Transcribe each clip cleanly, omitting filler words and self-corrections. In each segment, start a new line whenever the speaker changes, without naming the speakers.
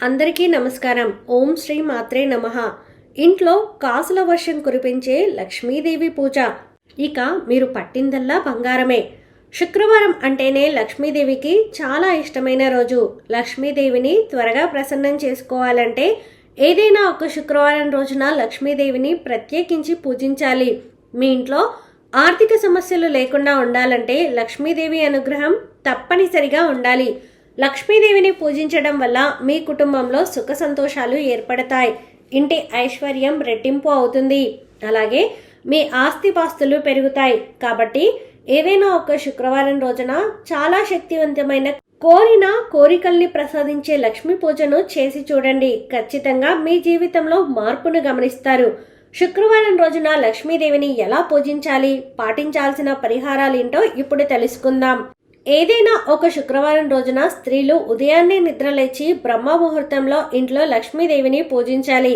అందరికీ నమస్కారం. ఓం శ్రీ మాత్రే నమః. ఇంట్లో కాసుల వర్షం కురిపించే లక్ష్మీదేవి పూజ. ఇక మీరు పట్టిందల్లా బంగారమే. శుక్రవారం అంటేనే లక్ష్మీదేవికి చాలా ఇష్టమైన రోజు. లక్ష్మీదేవిని త్వరగా ప్రసన్నం చేసుకోవాలంటే ఏదైనా ఒక శుక్రవారం రోజున లక్ష్మీదేవిని ప్రత్యేకించి పూజించాలి. మీ ఇంట్లో ఆర్థిక సమస్యలు లేకుండా ఉండాలంటే లక్ష్మీదేవి అనుగ్రహం తప్పనిసరిగా ఉండాలి. లక్ష్మీదేవిని పూజించడం వల్ల మీ కుటుంబంలో సుఖ సంతోషాలు ఏర్పడతాయి. ఇంటి ఐశ్వర్యం రెట్టింపు అవుతుంది. అలాగే మీ ఆస్తిపాస్తులు పెరుగుతాయి. కాబట్టి ఏదైనా ఒక శుక్రవారం రోజున చాలా శక్తివంతమైన కోరిన కోరికల్ని ప్రసాదించే లక్ష్మీ పూజను చేసి చూడండి. ఖచ్చితంగా మీ జీవితంలో మార్పును గమనిస్తారు. శుక్రవారం రోజున లక్ష్మీదేవిని ఎలా పూజించాలి, పాటించాల్సిన పరిహారాలేంటో ఇప్పుడు తెలుసుకుందాం. ఏదైనా ఒక శుక్రవారం రోజున స్త్రీలు ఉదయాన్నే నిద్రలేచి బ్రహ్మ ముహూర్తంలో ఇంట్లో లక్ష్మీదేవిని పూజించాలి.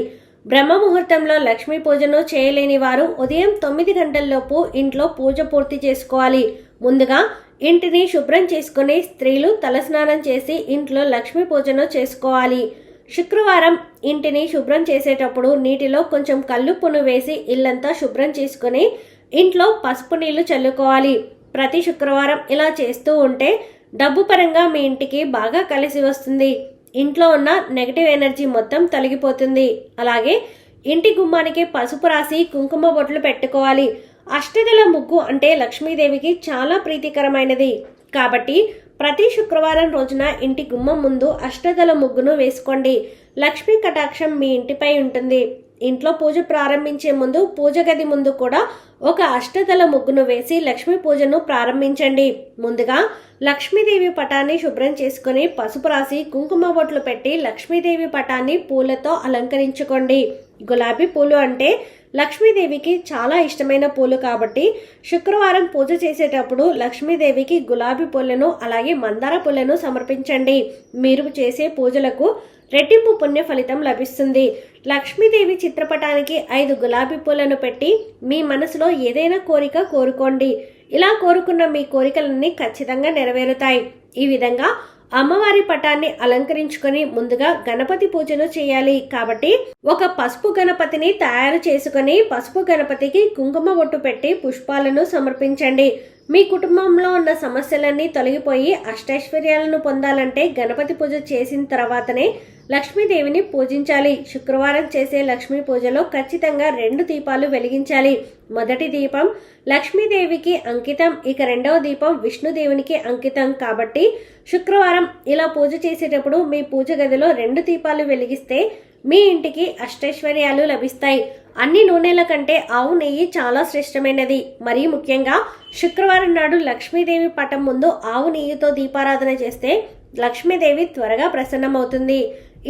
బ్రహ్మ ముహూర్తంలో లక్ష్మీ పూజను చేయలేని వారు ఉదయం 9 గంటల్లోపు ఇంట్లో పూజ పూర్తి చేసుకోవాలి. ముందుగా ఇంటిని శుభ్రం చేసుకుని స్త్రీలు తలస్నానం చేసి ఇంట్లో లక్ష్మీ పూజను చేసుకోవాలి. శుక్రవారం ఇంటిని శుభ్రం చేసేటప్పుడు నీటిలో కొంచెం కల్లుప్పును వేసి ఇల్లంతా శుభ్రం చేసుకుని ఇంట్లో పసుపు నీళ్లు చల్లుకోవాలి. ప్రతి శుక్రవారం ఇలా చేస్తూ ఉంటే డబ్బు పరంగా మీ ఇంటికి బాగా కలిసి వస్తుంది. ఇంట్లో ఉన్న నెగటివ్ ఎనర్జీ మొత్తం తొలగిపోతుంది. అలాగే ఇంటి గుమ్మానికి పసుపు రాసి కుంకుమ బొట్లు పెట్టుకోవాలి. అష్టదళ ముగ్గు అంటే లక్ష్మీదేవికి చాలా ప్రీతికరమైనది. కాబట్టి ప్రతి శుక్రవారం రోజున ఇంటి గుమ్మం ముందు అష్టదళ ముగ్గును వేసుకోండి. లక్ష్మీ కటాక్షం మీ ఇంటిపై ఉంటుంది. ఇంట్లో పూజ ప్రారంభించే ముందు పూజ గది ముందు కూడా ఒక అష్టదళ ముగ్గును వేసి లక్ష్మీ పూజను ప్రారంభించండి. ముందుగా లక్ష్మీదేవి పటాన్ని శుభ్రం చేసుకుని పసుపు రాసి కుంకుమ బొట్లు పెట్టి లక్ష్మీదేవి పటాన్ని పూలతో అలంకరించుకోండి. గులాబీ పూలు అంటే లక్ష్మీదేవికి చాలా ఇష్టమైన పూలు కాబట్టి శుక్రవారం పూజ చేసేటప్పుడు లక్ష్మీదేవికి గులాబీ పూలను అలాగే మందార పూలను సమర్పించండి. మీరు చేసే పూజలకు రెట్టింపు పుణ్య ఫలితం లభిస్తుంది. లక్ష్మీదేవి చిత్రపటానికి 5 గులాబీ పూలను పెట్టి మీ మనసులో ఏదైనా కోరిక కోరుకోండి. ఇలా కోరుకున్న మీ కోరికలన్నీ ఖచ్చితంగా నెరవేరుతాయి. ఈ విధంగా అమ్మవారి పటాన్ని అలంకరించుకొని ముందుగా గణపతి పూజను చేయాలి. కాబట్టి ఒక పసుపు గణపతిని తయారు చేసుకుని పసుపు గణపతికి కుంకుమ బొట్టు పెట్టి పుష్పాలను సమర్పించండి. మీ కుటుంబంలో ఉన్న సమస్యలన్నీ తొలగిపోయి అష్టైశ్వర్యాలను పొందాలంటే గణపతి పూజ చేసిన తర్వాతనే లక్ష్మీదేవిని పూజించాలి. శుక్రవారం చేసే లక్ష్మీ పూజలో ఖచ్చితంగా 2 దీపాలు వెలిగించాలి. మొదటి దీపం లక్ష్మీదేవికి అంకితం, ఇక రెండవ దీపం విష్ణుదేవునికి అంకితం. కాబట్టి శుక్రవారం ఇలా పూజ చేసేటప్పుడు మీ పూజ గదిలో 2 దీపాలు వెలిగిస్తే మీ ఇంటికి అష్టైశ్వర్యాలు లభిస్తాయి. అన్ని నూనెల కంటే ఆవు నెయ్యి చాలా శ్రేష్టమైనది. మరీ ముఖ్యంగా శుక్రవారం నాడు లక్ష్మీదేవి పటం ముందు ఆవు నెయ్యితో దీపారాధన చేస్తే లక్ష్మీదేవి త్వరగా ప్రసన్నమవుతుంది.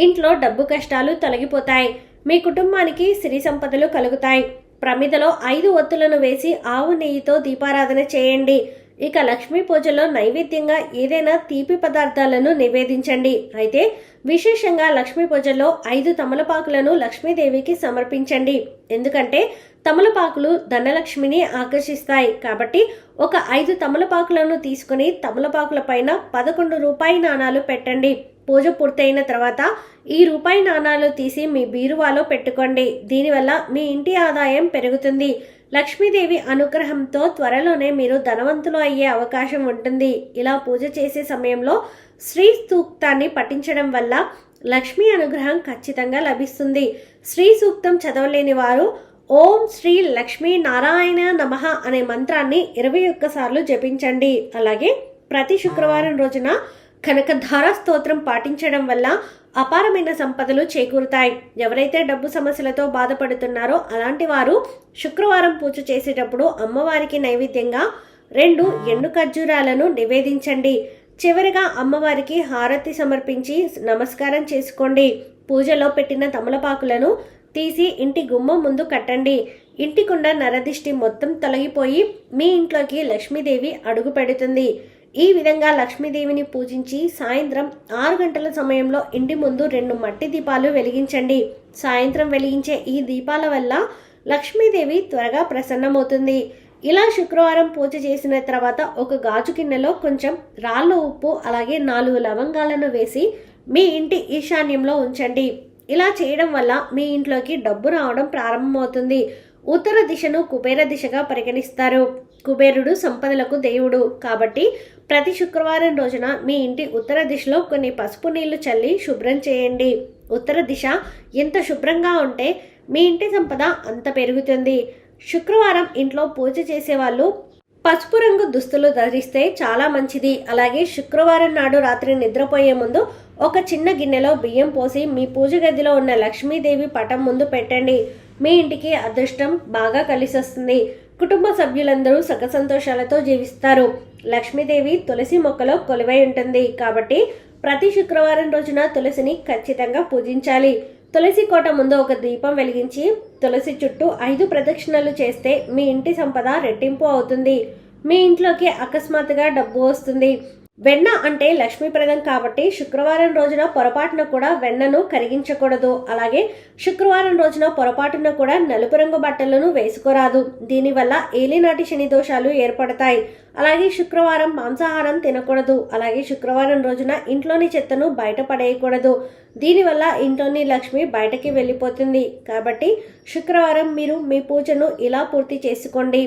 ఇంట్లో డబ్బు కష్టాలు తొలగిపోతాయి. మీ కుటుంబానికి సిరి సంపదలు కలుగుతాయి. ప్రమిదలో 5 ఒత్తులను వేసి ఆవు నెయ్యితో దీపారాధన చేయండి. ఇక లక్ష్మీ పూజలో నైవేద్యంగా ఏదైనా తీపి పదార్థాలను నివేదించండి. అయితే విశేషంగా లక్ష్మీ పూజలో 5 తమలపాకులను లక్ష్మీదేవికి సమర్పించండి. ఎందుకంటే తమలపాకులు ధనలక్ష్మిని ఆకర్షిస్తాయి. కాబట్టి ఒక 5 తమలపాకులను తీసుకుని తమలపాకుల పైన 11 రూపాయి నాణాలు పెట్టండి. పూజ పూర్తయిన తర్వాత ఈ రూపాయి నాణాలు తీసి మీ బీరువాలో పెట్టుకోండి. దీనివల్ల మీ ఇంటి ఆదాయం పెరుగుతుంది. లక్ష్మీదేవి అనుగ్రహంతో త్వరలోనే మీరు ధనవంతులు అయ్యే అవకాశం ఉంటుంది. ఇలా పూజ చేసే సమయంలో శ్రీ సూక్తాన్ని పఠించడం వల్ల లక్ష్మీ అనుగ్రహం ఖచ్చితంగా లభిస్తుంది. శ్రీ సూక్తం చదవలేని వారు ఓం శ్రీ లక్ష్మీ నారాయణ నమః అనే మంత్రాన్ని 21 సార్లు జపించండి. అలాగే ప్రతి శుక్రవారం రోజున కనకధార స్తోత్రం పాటించడం వల్ల అపారమైన సంపదలు చేకూరుతాయి. ఎవరైతే డబ్బు సమస్యలతో బాధపడుతున్నారో అలాంటి వారు శుక్రవారం పూజ చేసేటప్పుడు అమ్మవారికి నైవేద్యంగా 2 ఎండు ఖర్జూరాలను నివేదించండి. చివరిగా అమ్మవారికి హారతి సమర్పించి నమస్కారం చేసుకోండి. పూజలో పెట్టిన తమలపాకులను తీసి ఇంటి గుమ్మం ముందు కట్టండి. ఇంటికున్న నరదిష్టి మొత్తం తొలగిపోయి మీ ఇంట్లోకి లక్ష్మీదేవి అడుగు పెడుతుంది. ఈ విధంగా లక్ష్మీదేవిని పూజించి సాయంత్రం 6 గంటల సమయంలో ఇంటి ముందు 2 మట్టి దీపాలు వెలిగించండి. సాయంత్రం వెలిగించే ఈ దీపాల వల్ల లక్ష్మీదేవి త్వరగా ప్రసన్నమవుతుంది. ఇలా శుక్రవారం పూజ చేసిన తర్వాత ఒక గాజు గిన్నెలో కొంచెం రాళ్ళ ఉప్పు అలాగే 4 లవంగాలను వేసి మీ ఇంటి ఈశాన్యంలో ఉంచండి. ఇలా చేయడం వల్ల మీ ఇంట్లోకి డబ్బు రావడం ప్రారంభమవుతుంది. ఉత్తర దిశను కుబేర దిశగా పరిగణిస్తారు. కుబేరుడు సంపదలకు దేవుడు కాబట్టి ప్రతి శుక్రవారం రోజున మీ ఇంటి ఉత్తర దిశలో కొన్ని పసుపు నీళ్లు చల్లి శుభ్రం చేయండి. ఉత్తర దిశ ఎంత శుభ్రంగా ఉంటే మీ ఇంటి సంపద అంత పెరుగుతుంది. శుక్రవారం ఇంట్లో పూజ చేసేవాళ్ళు పసుపు రంగు దుస్తులు ధరిస్తే చాలా మంచిది. అలాగే శుక్రవారం నాడు రాత్రి నిద్రపోయే ముందు ఒక చిన్న గిన్నెలో బియ్యం పోసి మీ పూజ గదిలో ఉన్న లక్ష్మీదేవి పటం ముందు పెట్టండి. మీ ఇంటికి అదృష్టం బాగా కలిసి వస్తుంది. కుటుంబ సభ్యులందరూ సుఖ సంతోషాలతో జీవిస్తారు. లక్ష్మీదేవి తులసి మొక్కలో కొలువై ఉంటుంది కాబట్టి ప్రతి శుక్రవారం రోజున తులసిని ఖచ్చితంగా పూజించాలి. తులసి కోట ముందు ఒక దీపం వెలిగించి తులసి చుట్టూ 5 ప్రదక్షిణలు చేస్తే మీ ఇంటి సంపద రెట్టింపు అవుతుంది. మీ ఇంట్లోకి అకస్మాత్తుగా డబ్బు వస్తుంది. వెన్న అంటే లక్ష్మీప్రదం కాబట్టి శుక్రవారం రోజున పొరపాటున కూడా వెన్నను కరిగించకూడదు. అలాగే శుక్రవారం రోజున పొరపాటున కూడా నలుపు రంగు బట్టలను వేసుకోరాదు. దీనివల్ల ఏలినాటి శని దోషాలు ఏర్పడతాయి. అలాగే శుక్రవారం మాంసాహారం తినకూడదు. అలాగే శుక్రవారం రోజున ఇంట్లోని చెత్తను బయట పడేయకూడదు. దీనివల్ల ఇంట్లోని లక్ష్మి బయటకి వెళ్ళిపోతుంది. కాబట్టి శుక్రవారం మీరు మీ పూజను ఇలా పూర్తి చేసుకోండి.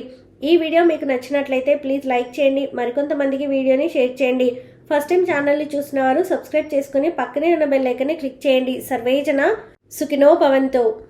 ఈ వీడియో మీకు నచ్చినట్లయితే ప్లీజ్ లైక్ చేయండి. మరికొంతమందికి వీడియోని షేర్ చేయండి. ఫస్ట్ టైం ఛానల్ని చూసిన వారు సబ్స్క్రైబ్ చేసుకుని పక్కనే ఉన్న బెల్ ఐకాన్ని క్లిక్ చేయండి. సర్వేజన సుఖినో భవంతు.